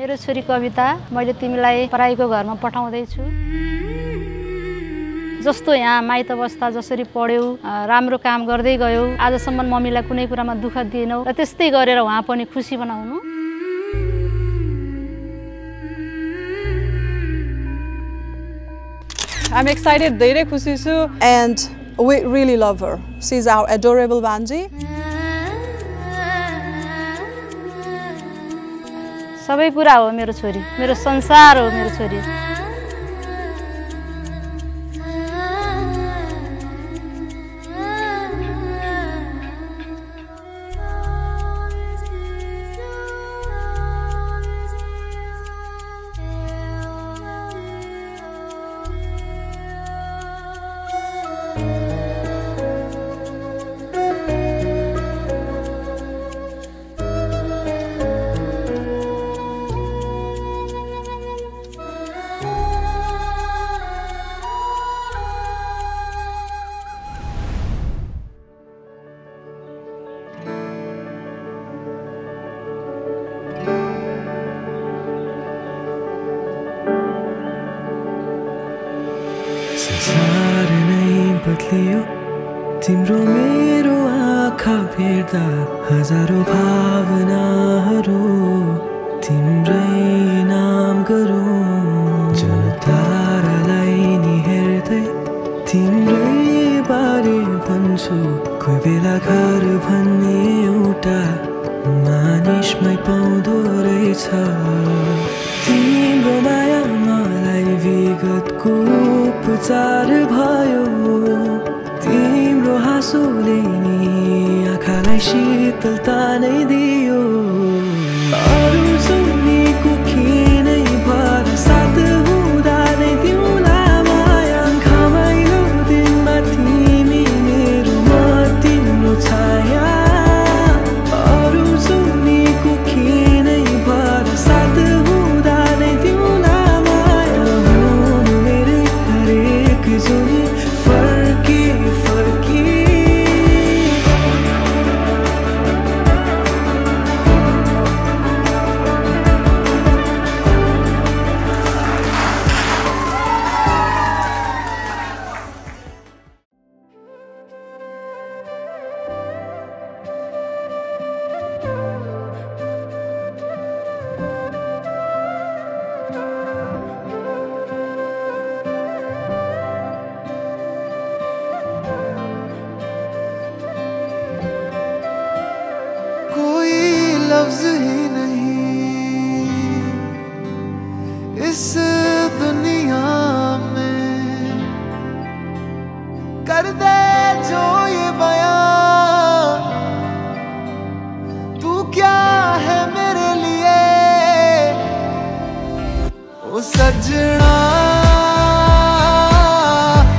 मेरो छोरी कविता, मैले तिमीलाई पढाइको घरमा पठाउँदै छु। जस्तो यहाँ माइत अवस्था जसरी पढ्यौ, राम्रो काम गर्दै गयौ, आजसम्म मम्मीलाई कुनै कुरामा दुःख दिएनौ र त्यस्तै गरेर उहाँ पनि खुसी बनाउनु। I'm excited, धेरै खुसी छु, and we really love her. She's our adorable Banji. सबै कुरा हो मेरो छोरी, मेरो संसार हो मेरो छोरी। संसार नै बदलियो तिम्रो मेरो आँखा भेट्दा, हजारौं भावनाहरू तिम्रै नाम गरौँ। जुन तारालाई नि हेर्दै तिम्रै बारे भन्छु, कोही बेला घर भन्ने एउटा मानिसमै पाउँदो रहेछ। तिम्रो माया मलाई विगतको उपचार भयो, तिम्रो हाँसोले नि आँखालाई शीतलता नै दियो। अरू सुनेको किनै भर साथ हुँदा नै तिमीलाई माया, घमाइलो दिनमा तिमी मेरो म तिम्रो छाया। अरू सुनेको किनै भर साथ हुँदा नै तिमीलाई माया, हुनु मेरै हरेक जुनी फर्की फर्की। लफ्ज़ ही नहीं इस दुनिया में कर दे जो ये बयां, तू क्या है मेरे लिए ओ सजना।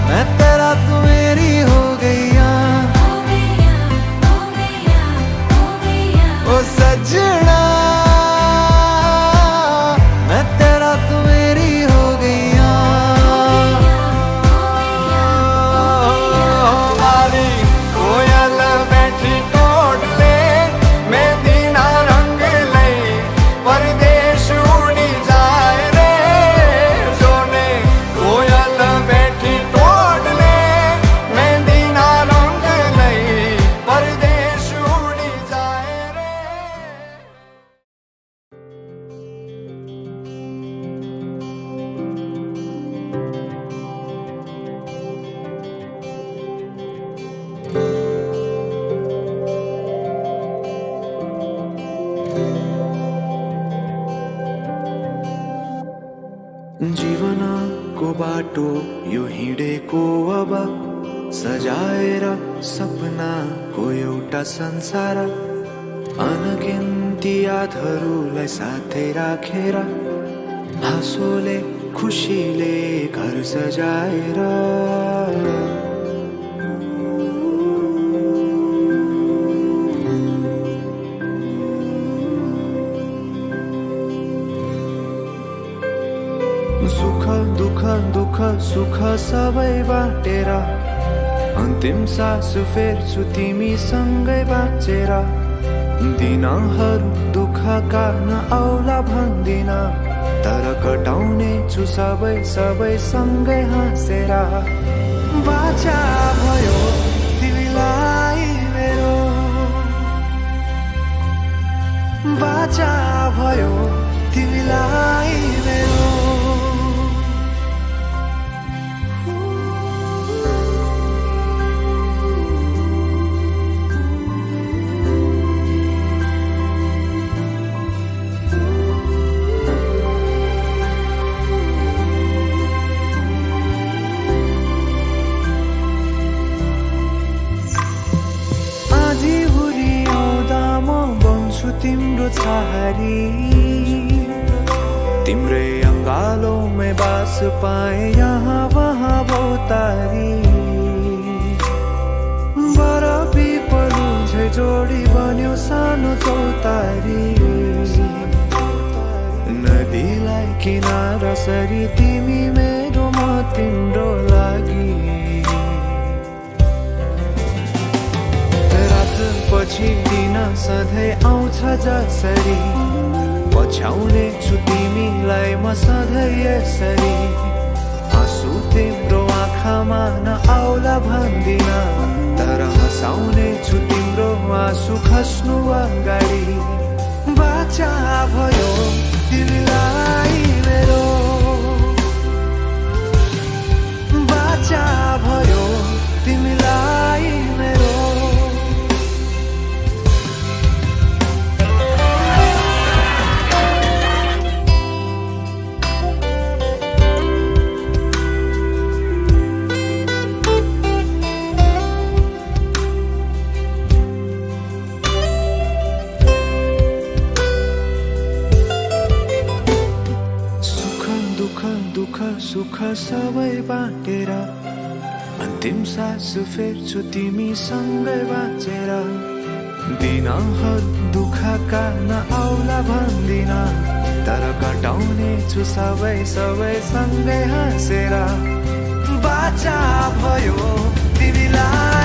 मैं तेरा तू मेरी हो गईया, ओ सजना। मैं तेरा तू मेरी हो गईया। वाली कोयल बैठी टोट ले, मैं दीना रंग ले, परदेश उड़ी जाए रे। जोने कोयल बैठी टोट ले, मैं दीना रंग ले, परदेश उड़ी जाए रे। जीवनको बाटो यो हिँडेको अब, सजाएर सपनाको एउटा संसार। अनगिन्ती यादहरूलाई साथै राखेर, हाँसोले खुसीले घर सजाएर। सुख दुःख दुःख सुख सबै बाटेर, अन्तिम सास फेर्छु तिमीसँगै बाँचेर। दिनहरू दुःखका नआउला भन्दिन, तर कटाउने छु सबै सबै सँगै हाँसेर। बाचा भयो तिमीलाई मेरो, बाचा भयो तिमीलाई मेरो। तिम्रो छहारी तिम्रै अंगालों में बास पाए यहाँ वहाँ बहुतारी। बर पिपलु झै जोडी बन्यो सानो चौतारी, नदीलाई किनारा सरी तिमी मेरो म तिम्रो लागि। पछि दिन सधैँ आउँछ जसरी, पछ्याउने छु तिमीलाई म सधैँ यसरी। आँसु तिम्रो आँखामा नआउला भन्दिन, तर हँसाउने छु तिम्रो आँसु खस्नु अगाडि। बाचा भयो तिमीलाई मेरो, बाचा भयो तिमीलाई मेरो। सुख सबै बाटेर अन्तिम सास फेर्छु तिमीसँगै बाँचेर। दिनहरू दुःखका नआउला भन्दिन, तर कटाउने छु सबै सबै सँगै हाँसेर। बाचा भयो तिमीलाई